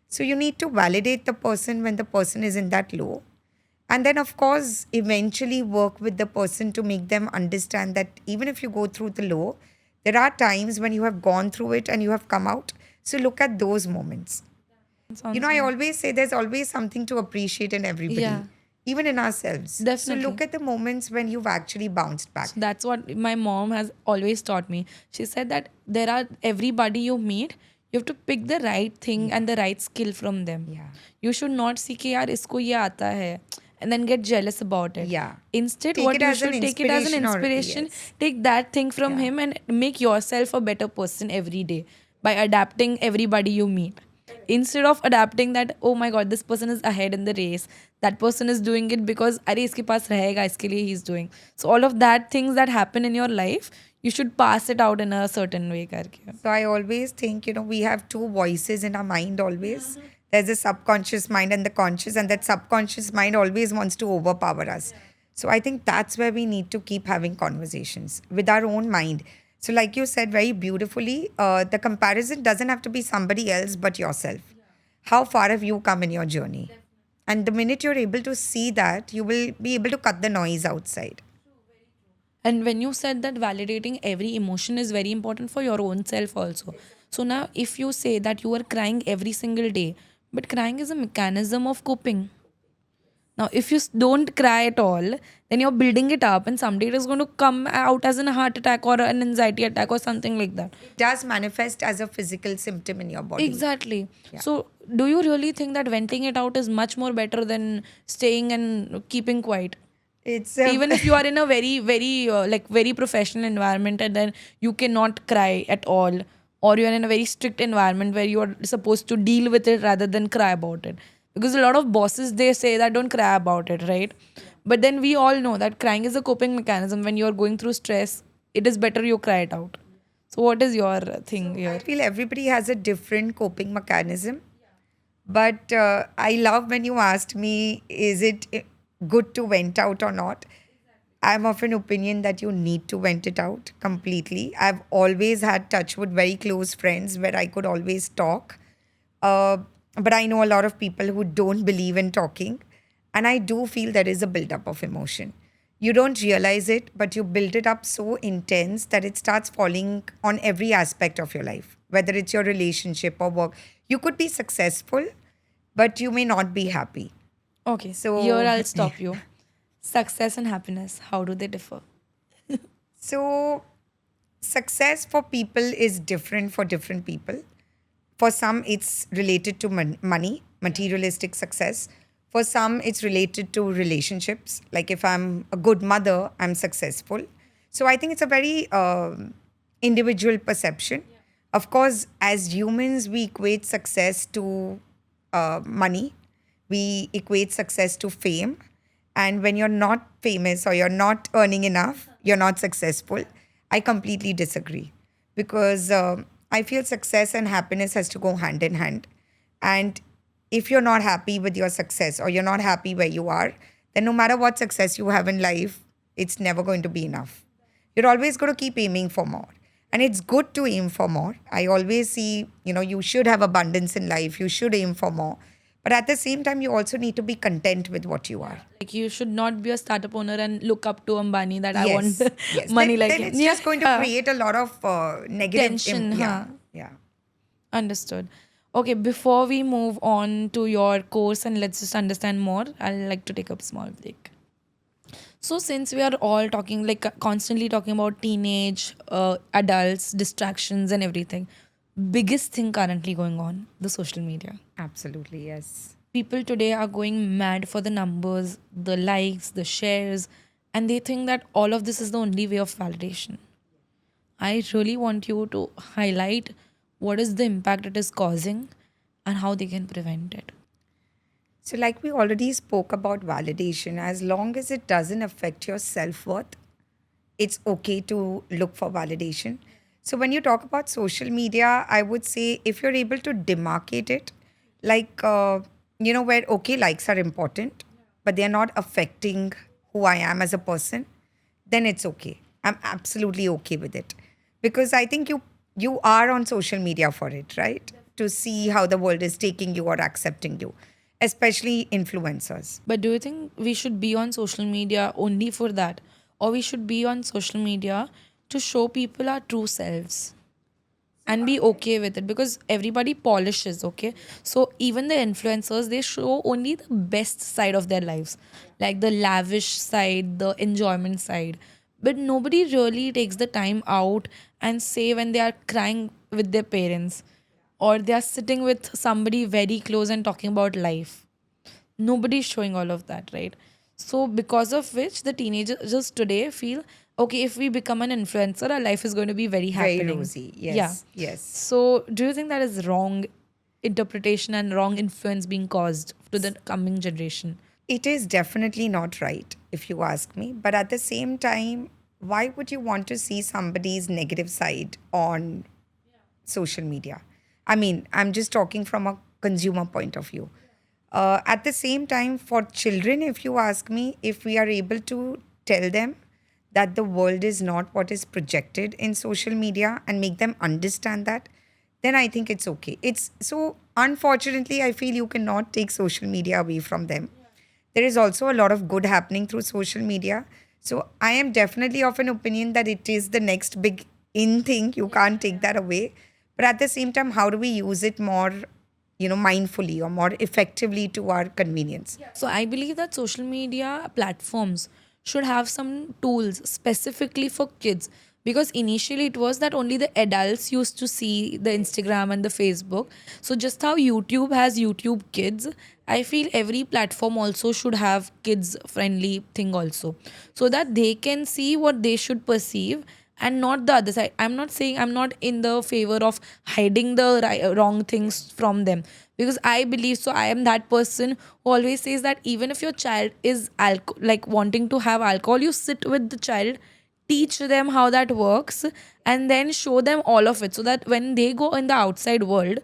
So you need to validate the person when the person is in that low. And then, of course, eventually work with the person to make them understand that even if you go through the low, there are times when you have gone through it and you have come out. So look at those moments.
Sounds
I
nice.
always say there's always something to appreciate in
Yeah,
everybody, even in ourselves. So look
definitely.
at the moments when you've actually bounced back.
So that's what my mom has always taught me. She said that there are everybody you meet, you have to pick the right thing
Yeah.
and the right skill from them.
Yeah.
You should not see कि यार इसको ये आता है and then get jealous about it.
Yeah.
Instead,
Take
what
it
you
as an
should take it as an
inspiration or,
inspiration.
yes.
Take that thing from
Yeah.
him and make yourself a better person every day by adapting everybody you meet. Instead of adapting that, oh my god, this person is ahead in the race, that person is doing it because अरे इसके पास रहेगा इसके लिए he's doing. So all of that things that happen in your life, you should pass it out in a certain way करके.
So I always think, we have two voices in our mind always. There's a subconscious mind and the conscious, and that subconscious mind always wants to overpower us. So I think that's where we need to keep having conversations with our own mind. So, like you said very beautifully, the comparison doesn't have to be somebody else but yourself. How far have you come in your journey? And the minute you're able to see that, you will be able to cut the noise outside.
And when you said that validating every emotion is very important for your own self also. So now if you say that you are crying every single day, but crying is a mechanism of coping. Now if you don't cry at all, then you're building it up and someday it is going to come out as a heart attack or an anxiety attack or something like that.
It does manifest as a physical symptom in your body.
Exactly.
Yeah.
So do you really think that venting it out is much more better than staying and keeping quiet?
It's
Even if you are in a very professional environment and then you cannot cry at all, or you're in a very strict environment where you are supposed to deal with it rather than cry about it, because a lot of bosses, they say that don't cry about it, right? But then we all know that crying is a coping mechanism. When you're going through stress, it is better you cry it out. So what is your thing
I
here?
feel everybody has a different coping mechanism. But I love when you asked me, is it good to vent out or not? I'm of an opinion that you need to vent it out completely. I've always had touch with very close friends where I could always talk. Uh, but I know a lot of people who don't believe in talking. And I do feel there is a buildup of emotion. You don't realize it, but you build it up so intense that it starts falling on every aspect of your life, whether it's your relationship or work. You could be successful, but you may not be happy.
Okay, here
So,
I'll stop you. Success and happiness, how do they differ?
so success for people is different for different people. For some, it's related to money, materialistic success. For some, it's related to relationships. Like if I'm a good mother, I'm successful. So I think it's a very individual perception. Of course, as humans, we equate success to money, we equate success to fame. And when you're not famous or you're not earning enough, you're not successful. I completely disagree because I feel success and happiness has to go hand in hand. And if you're not happy with your success or you're not happy where you are, then no matter what success you have in life, it's never going to be enough. You're always going to keep aiming for more. And it's good to aim for more. I always see, you should have abundance in life, you should aim for more. But at the same time, you also need to be content with what you are.
Like you should not be a startup owner and look up to Ambani that I want
Yes, yes.
money
Then,
like
then
him.
it's just going to create a lot of negative.
Tension,
Yeah,
huh?
yeah.
Understood. Okay, before we move on to your course and let's just understand more, I'd like to take a small break. So, since we are all talking, like constantly talking about teenage, adults, distractions, and everything, biggest thing currently going on the social media.
Absolutely, yes.
People today are going mad for the numbers, the likes, the shares, and they think that all of this is the only way of validation. I really want you to highlight what is the impact it is causing and how they can prevent it.
So, like we already spoke about validation, as long as it doesn't affect your self worth, it's okay to look for validation. So, when you talk about social media, I would say if you're able to demarcate it, like, where okay, likes are important, but they're not affecting who I am as a person, then it's okay. I'm absolutely okay with it. Because I think you are on social media for it, right? To see how the world is taking you or accepting you, especially influencers.
But do you think we should be on social media only for that? Or we should be on social media to show people our true selves and be okay with it? Because everybody polishes, okay? So even the influencers, they show only the best side of their lives, like the lavish side, the enjoyment side. But nobody really takes the time out and say when they are crying with their parents or they are sitting with somebody very close and talking about life. Nobody's showing all of that, right? So because of which the teenagers just today feel okay, if we become an influencer our life is going to be very
Very
happening.
rosy.
Yeah.
Yes, yes.
So do you think that is wrong interpretation and wrong influence being caused to the coming generation?
It is definitely not right, if you ask me. But at the same time, why would you want to see somebody's negative side on social media? I mean, I'm just talking from a consumer point of view. At the same time, for children, if you ask me, if we are able to tell them that the world is not what is projected in social media and make them understand that, then I think it's okay. It's so, unfortunately, I feel you cannot take social media away from them. There is also a lot of good happening through social media. So I am definitely of an opinion that it is the next big in thing. You can't take that away. But at the same time, how do we use it more, mindfully or more effectively to our convenience?
So I believe that social media platforms should have some tools specifically for kids, because initially it was that only the adults used to see the Instagram and the Facebook. So just how YouTube has YouTube Kids, I feel every platform also should have kids friendly thing also, so that they can see what they should perceive and not the other side. I'm not saying, I'm not in the favor of hiding the wrong things from them, because I believe, so I am that person who always says that even if your child is like wanting to have alcohol, you sit with the child, teach them how that works, and then show them all of it, so that when they go in the outside world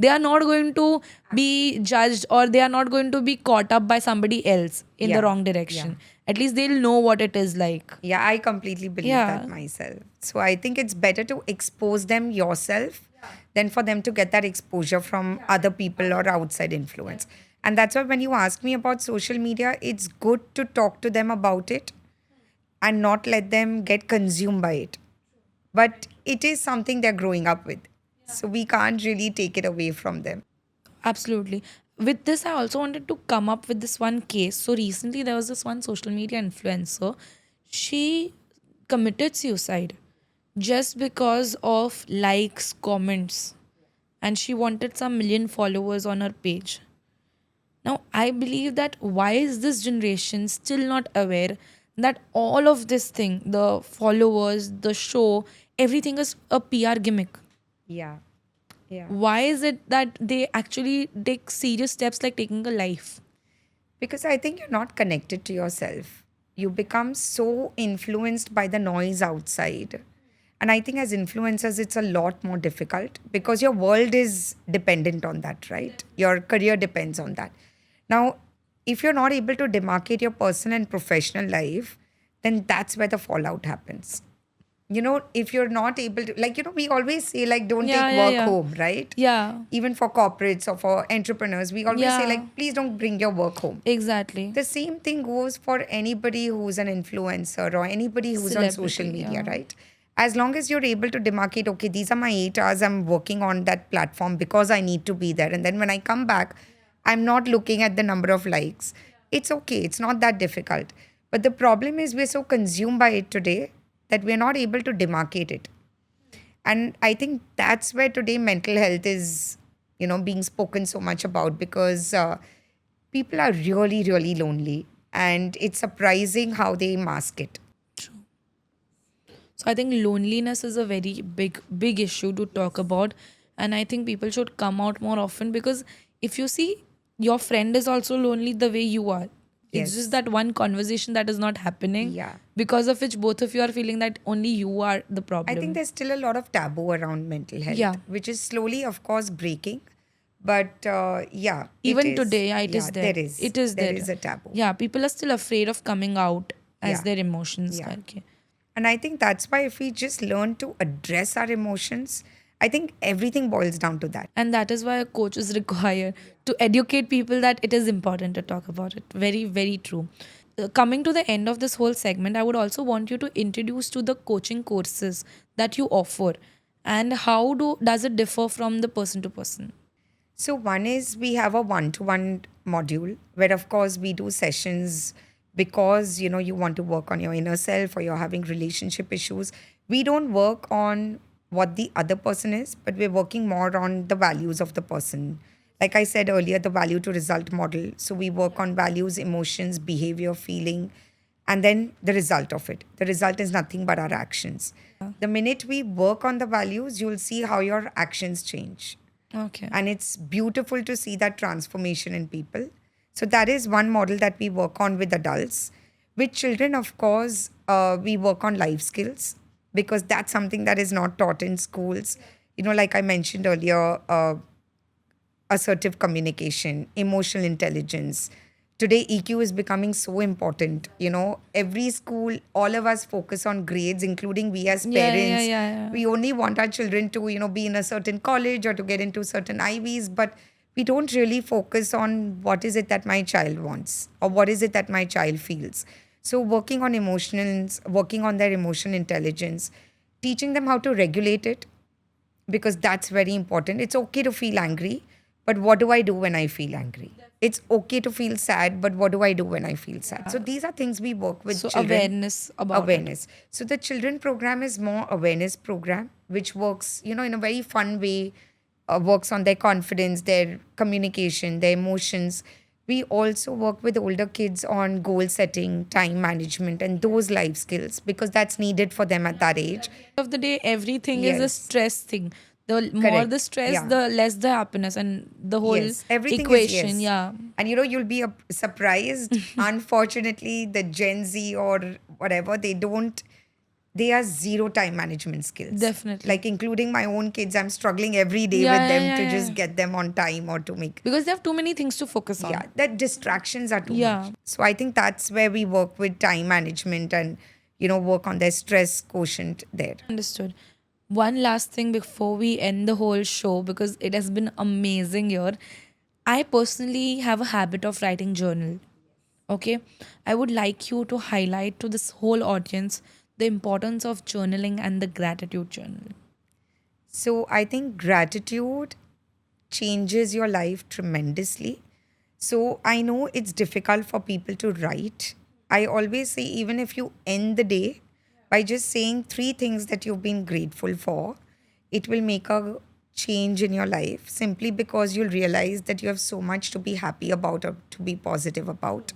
they are not going to be judged or they are not going to be caught up by somebody else in the
Yeah,
wrong
yeah.
direction. At least they'll know what it is like.
Yeah, I completely believe
Yeah.
that myself. So I think it's better to expose them yourself than for them to get that exposure from other people or outside influence. And that's why when you ask me about social media, it's good to talk to them about it and not let them get consumed by it. But it is something they're growing up with. So we can't really take it away from them.
Absolutely. With this, I also wanted to come up with this one case. So recently, there was this one social media influencer. She committed suicide just because of likes, comments, and she wanted some million followers on her page. Now, I believe that why is this generation still not aware that all of this thing, the followers, the show, everything is a PR gimmick?
Yeah. Yeah.
Why is it that they actually take serious steps like taking a life?
Because I think you're not connected to yourself. You become so influenced by the noise outside. And I think as influencers, it's a lot more difficult because your world is dependent on that, right? Your career depends on that. Now, if you're not able to demarcate your personal and professional life, then that's where the fallout happens. If you're not able to, like, we always say, like, don't
Yeah,
take
yeah,
work
yeah.
home, right?
Yeah.
Even for corporates or for entrepreneurs, we always say,
Yeah.
like, please don't bring your work home.
Exactly.
The same thing goes for anybody who's an influencer or anybody who's on social
Celebrity,
media,
yeah.
right? As long as you're able to demarcate, okay, these are my 8 hours, I'm working on that platform because I need to be there. And then when I come back, I'm not looking at the number of likes. It's okay, it's not that difficult. But the problem is we're so consumed by it today that we're not able to demarcate it. And I think that's where today mental health is, being spoken so much about because people are really, really lonely. And it's surprising how they mask it.
So I think loneliness is a very big, big issue to talk about. And I think people should come out more often because if you see, your friend is also lonely the way you are. It's just
Yes.
that one conversation that is not happening,
Yeah.
because of which both of you are feeling that only you are the
I think
problem.
there's still a lot of taboo around mental health,
Yeah.
which is slowly, of course, breaking. But yeah, it
Even
is.
today, yeah, it
Yeah,
is there.
there is.
It is
There
there.
is a taboo.
Yeah, people are still afraid of coming out as
Yeah.
their emotions.
Yeah.
करके.
And I think that's why if we just learn to address our emotions, I think everything boils down to that.
And that is why a coach is required to educate people that it is important to talk about it. Very, very true. Coming to the end of this whole segment, I would also want you to introduce to the coaching courses that you offer and how does it differ from the person to person?
So one is we have a one-to-one module where of course we do sessions because you want to work on your inner self or you're having relationship issues. We don't work on what the other person is, but we're working more on the values of the person. Like I said earlier, the value to result model. So we work on values, emotions, behavior, feeling, and then the result of it. The result is nothing but our actions. The minute we work on the values, you'll see how your actions change.
Okay.
And it's beautiful to see that transformation in people. So that is one model that we work on with adults. With children, of course, we work on life skills because that's something that is not taught in schools. Like I mentioned earlier, assertive communication, emotional intelligence. Today, EQ is becoming so important. Every school, all of us focus on grades, including we as
Yeah, yeah,
parents.
yeah, yeah.
We only want our children to, be in a certain college or to get into certain IVs, but we don't really focus on what is it that my child wants or what is it that my child feels. So, working on emotions, working on their emotional intelligence, teaching them how to regulate it, because that's very important. It's okay to feel angry, but what do I do when I feel angry? It's okay to feel sad, but what do I do when I feel sad? So these are things we work with
So
children.
awareness about it.
Awareness. So the children program is more awareness program, which works, in a very fun way, works on their confidence, their communication, their emotions. We also work with older kids on goal setting, time management, and those life skills because that's needed for them at that age.
Of the day, everything is a
Yes,
stress thing. The more the
correct.
stress,
Yeah.
the less the happiness, and the whole
Yes, everything is
equation.
yes.
Yeah,
And you'll be surprised. Unfortunately, the Gen Z or whatever, they are zero time management skills.
definitely.
Like, including my own kids, I'm struggling every day
Yeah,
with
yeah,
them
yeah,
to
yeah,
just
yeah.
get them on time or to make,
Because they have too many things to focus
yeah,
on.
that distractions are too
Yeah.
much. So I think that's where we work with time management and, work on their stress quotient there.
Understood. One last thing before we end the whole show, because it has been amazing here. I personally have a habit of writing journal. Okay. I would like you to highlight to this whole audience the importance of journaling and the gratitude journal.
So I think gratitude changes your life tremendously. So I know it's difficult for people to write. I always say, even if you end the day by just saying three things that you've been grateful for, it will make a change in your life simply because you'll realize that you have so much to be happy about or to be positive about.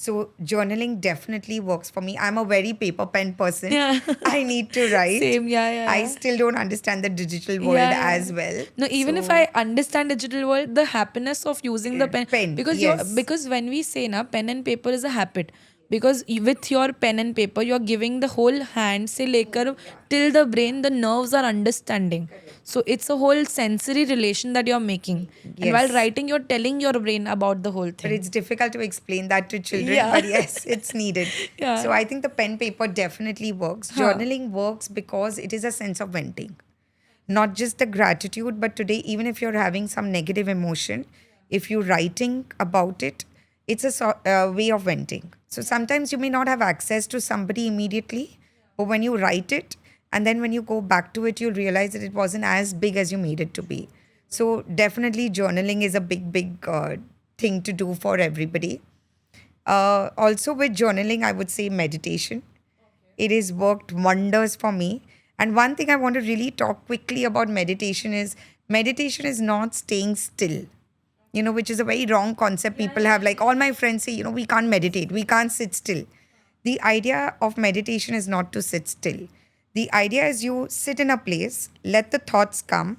So journaling definitely works for me. I'm a very paper pen person.
Yeah.
I need to write.
Same, yeah, yeah,
I
yeah.
still don't understand the digital world
Yeah, yeah.
as well.
No, even if
So
I understand digital world, the happiness of using the pen,
pen,
because
yes.
because when we say na pen and paper is a habit, because with your pen and paper you're giving the whole hand say lekar till the brain, the nerves are understanding. So it's a whole sensory relation that you're making, and while
Yes.
writing you're telling your brain about the whole
But
thing.
it's difficult to explain that to children.
Yeah.
But yes, it's needed. So
Yeah.
I think the pen paper definitely works.
Huh.
Journaling works because it is a sense of venting, not just the gratitude, but today, even if you're having some negative emotion, if you're writing about it, it's a way of venting. So sometimes you may not have access to somebody immediately, but when you write it, and then when you go back to it, you'll realize that it wasn't as big as you made it to be. So definitely, journaling is a big thing to do for everybody. Also, with journaling, I would say meditation. It has worked wonders for me. And one thing I want to really talk quickly about meditation is not staying still, which is a very wrong concept people have. Like all my friends say, we can't meditate, we can't sit still. The idea of meditation is not to sit still. The idea is you sit in a place, let the thoughts come,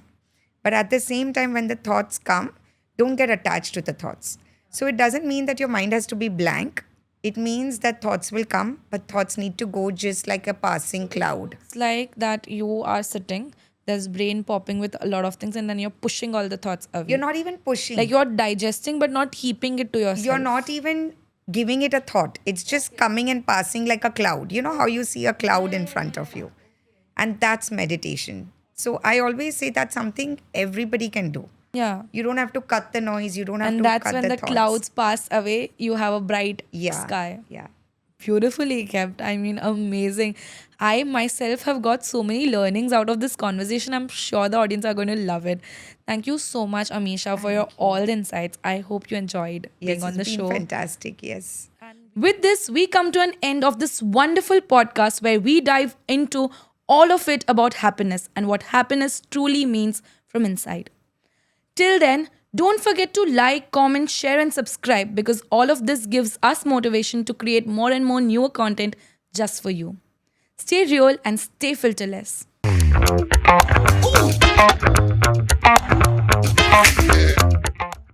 but at the same time, when the thoughts come, don't get attached to the thoughts. So it doesn't mean that your mind has to be blank. It means that thoughts will come, but thoughts need to go just like a passing cloud.
It's like that you are sitting, there's brain popping with a lot of things, and then you're pushing all the thoughts
You're
away.
not even
Like
pushing,
you're digesting but not heaping it to
you're not
yourself.
even giving it a thought. It's just coming and passing like a cloud. You know how you see a cloud in front of you? And that's meditation. So I always say that's something everybody can do.
Yeah.
You don't have to cut the noise, you don't have
And
to
that's
cut
when
the
the
thoughts.
clouds pass away, you have a bright
Yeah,
sky.
yeah.
Beautifully kept. I mean, amazing. I myself have got so many learnings out of this conversation. I'm sure the audience are going to love it. Thank you so much, Amisha, for your
Thank
all
you.
the insights. I hope you enjoyed being
Yes,
on
it's
the
been
show.
fantastic. Yes.
With this, we come to an end of this wonderful podcast where we dive into all of it about happiness and what happiness truly means from inside. Till then, don't forget to like, comment, share, and subscribe because all of this gives us motivation to create more and more newer content just for you. Stay real and stay filterless.